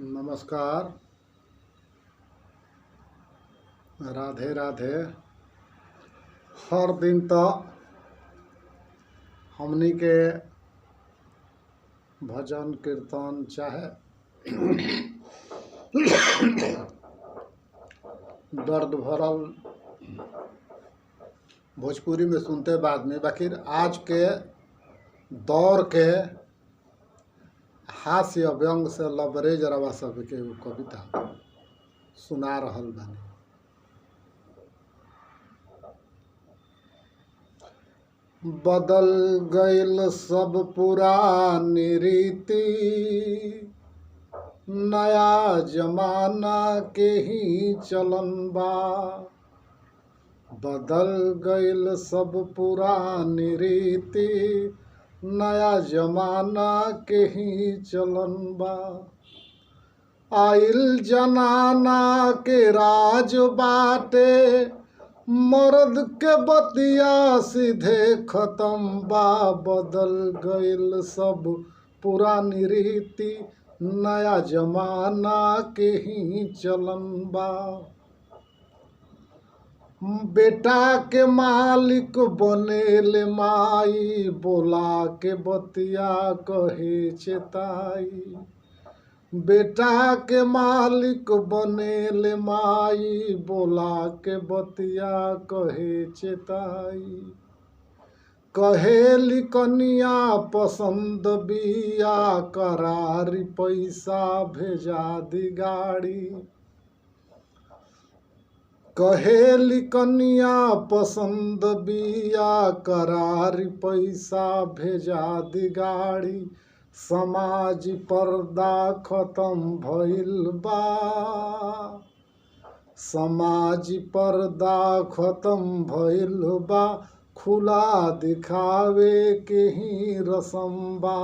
नमस्कार। राधे राधे। हर दिन तो हमनी के भजन कीर्तन चाहे दर्द भरल भोजपुरी में सुनते बाद में, बाकी आज के दौर के हास्य व्यंग से लबरेज रवा सब के एगो कविता सुना रहल बानी। बदल गइल सब पुरानी रीति, नया जमाना के ही चलन बा। बदल गइल सब पुरानी रीति, नया जमाना के ही चलन बा। आइल जनाना के राज बाटे, मर्द के बतिया सीधे खत्म बा। बदल गइल सब पुरानी रीति, नया जमाना के ही चलन बा। बेटा के मालिक बनेले माई, बोला के बतिया कहे चेताई। बेटा के मालिक बनेले माई, बोला के बतिया कहे चेताई। कहेली कनिया पसंद बिया, करारी पैसा भेजा दी गाड़ी। कहेली कनिया पसंद बिया, करारी पैसा भेजा दी गाड़ी। समाज पर्दा खत्म भइल बा, समाज पर्दा खत्म भइल बा। खुला दिखावे के ही रसम बा।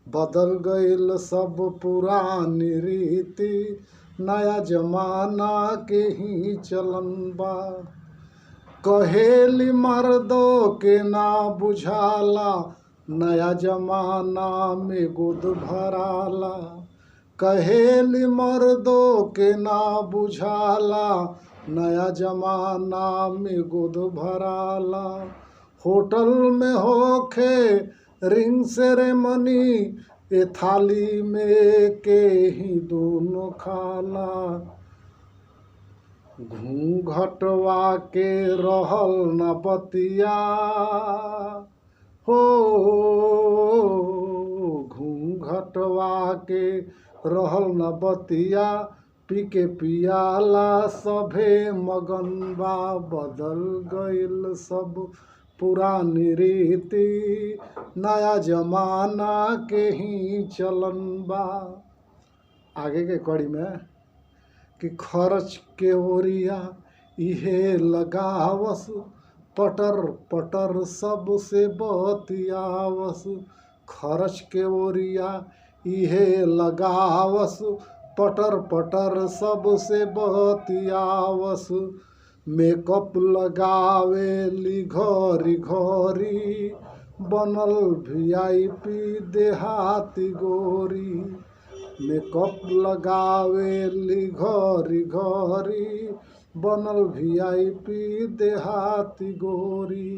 बदल गइल सब पुरानी रीति, नया जमाना के ही चलन बा। कहेली मर्दों के ना बुझाला, नया जमाना में गुद भराला। कहेली मर्दों के ना बुझाला, नया जमाना में गुद भराला। होटल में होखे रिंग सेरेमनी, ए थाली में के ही दोनों खाला। घूंघटवा के रहल न बतिया हो, घूंघटवा के रहल न बतिया। पी के पियाला सभे मगन बा। बदल गइल सब पुरानी रीति, नया जमाना के ही चलन बा। आगे के कड़ी में कि खर्च के ओरिया इहे लगावस, पटर पटर सबसे बतियावस। खर्च के ओरिया इहे लगावस, पटर पटर सबसे बतियावस। मेकअप लगावेली घरी घरी, बनल VIP देहाती गोरी। मेकअप लगावेली घरी घरी, बनल VIP देहाती गोरी।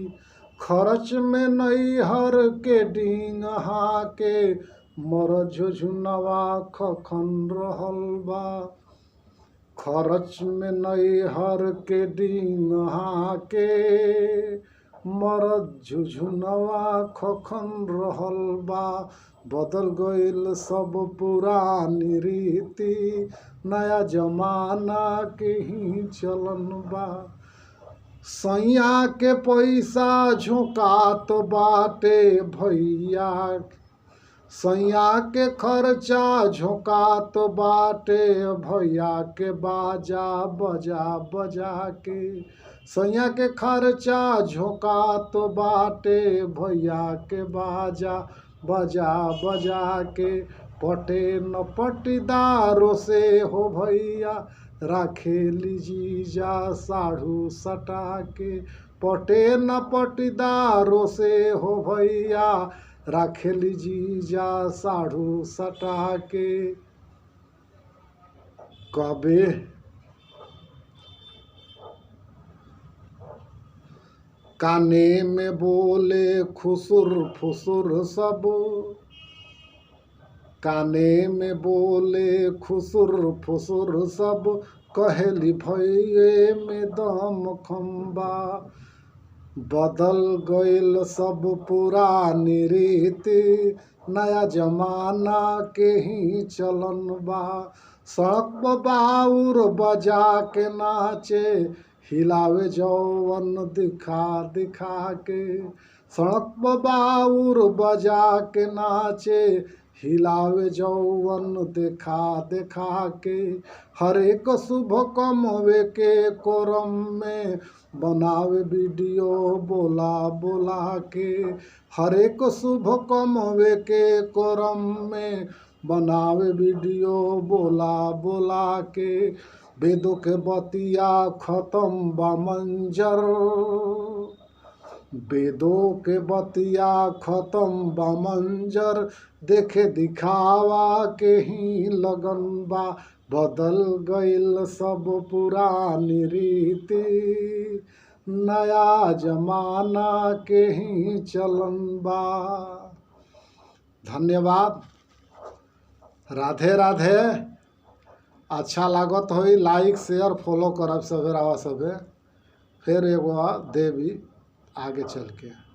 खर्च में नैहर के डींगा के, मर झुझुनवा खखन रहल बा। खर्च में नैहर के डींगा के, मरद झुझुनवा खखन रहल बा। बदल गइल सब पुरानी रीति, नया जमाना के ही चलन बा। सैया के पैसा झोंकात बाटे भैया, सैया के खर्चा झोंकात बाटे भैया के बाजा बजा बजा के। सैया के खर्चा झोंकात बाटे भैया के बाजा बजा बजा के। पटे न पटीदारों से हो भैया, राखेली जीजा साढ़ू सटा के। पटे न पटीदारों से हो भैया, राखेली जीजा साढ़ू सटा के। कभी काने में बोले खुसुर फुसुर सब, काने में बोले खुसुर फुसुर सब, कहेली भइये में दम खम्बा। बदल गइल सब पुरानी रीति, नया जमाना के ही चलन बा। सड़क पर बाउर बजा के नाचे, हिलावे जौवन दिखा दिखा के। सड़क पर बाउर बजा के नाचे, हिलावे जौवन देखा देखा के। हर एक शुभ कमवे के कोरम में, बनावे वीडियो बोला बोला के। हर एक शुभ कमवे के कोरम में, बनावे वीडियो बोला बोला के। वेदों के बतिया खत्म बा मंजर, वेदों के बतिया खत्म बा मंजर, देखे दिखावा के ही लगन बा। बदल गइल सब पुरानी रीति, नया जमाना के ही चलन बा। धन्यवाद। राधे राधे। अच्छा लागत होई लाइक शेयर फॉलो करब सभे रवा सभे। फिर एगो देवी आगे चल के।